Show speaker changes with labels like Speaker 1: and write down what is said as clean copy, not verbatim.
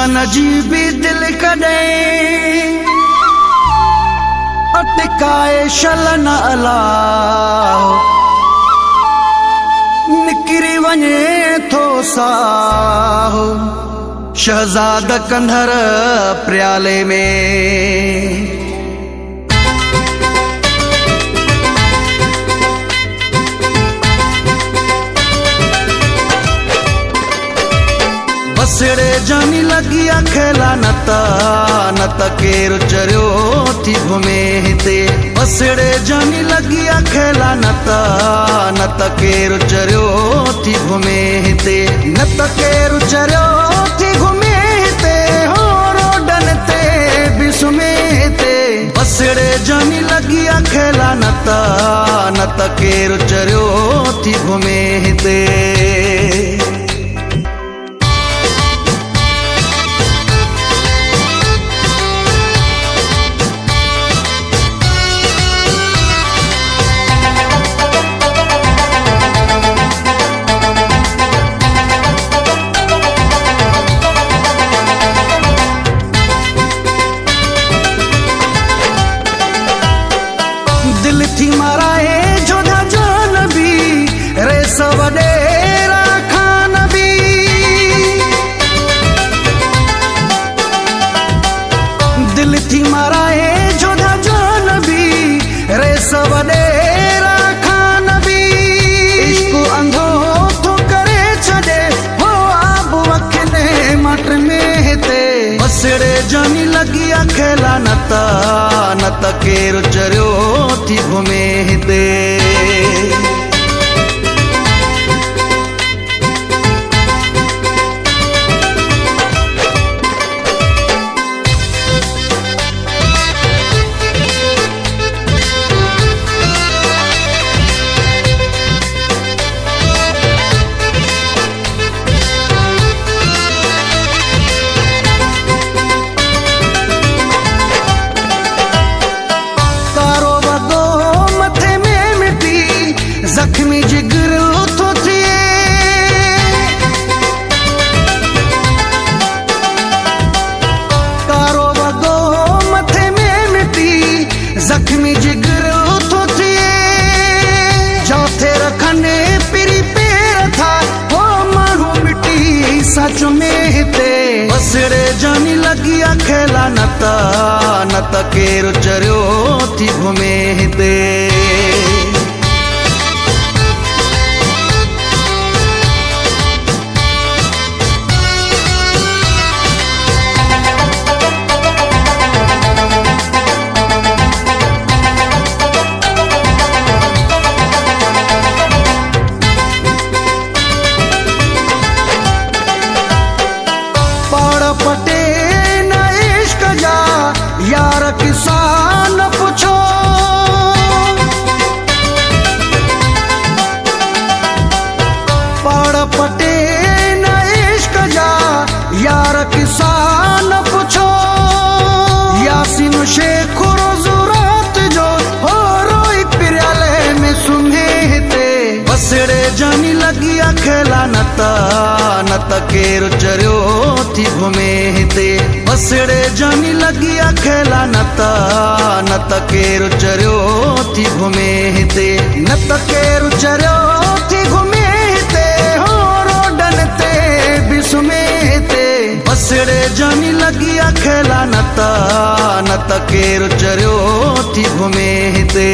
Speaker 1: दुश्मन जी भी दिल कॾहिं अटकाए छलन अलाह निकिरी वञे थो साह शहज़ाद कंधर प्याले में। बसड़े जानी लगी खेला नत केर चरियो थी घुमे हिते। बसड़े जानी लगी खेला नत केर चरियो थी घुमे हिते। नत केर चरियो थी घुमे हिते हो रोडन ते भी सुमे हिते। बसड़े जानी लगी खेला नत केर चरियो थी घुमे हिते। दिल थी माराए जोधा जान भी रे सवडेरा खान भी। दिल थी माराए जोधा जान भी रे सवडेरा खान भी। इश्क अंधो तो करे छड़े हो आब वखने मट में हिते। बसड़े जानी लगी खेला नत केर चरियो थी घुमे हिते। जख्मी जिगर तो थिए कारो वगो मथे में मिटी। जख्मी जिगर तो थिए चौथे रखने पिरी पेर था वो मारू मिटी सच में हिते। बसड़े जानी लगी खेला नत केर चरियो थी घुमे हिते। पटे न इश्क जा यार किसान पूछो। पड़ पटे न इश्क जा यार किसान पूछो। यासीन शेख रोजुरात जो हो रोई प्याले में सुने हिते। बसड़े जानी लगी खेला नत केर चरियो थी घुमे हिते। बसड़े जानी लगी खेला नत केर चरियो थी घुमे हिते। नत केर चरियो थी घुमे हिते हो रोडन ते भी सुमे हिते। बसड़े जानी लगी खेला नत केर चरियो थी घुमे हिते।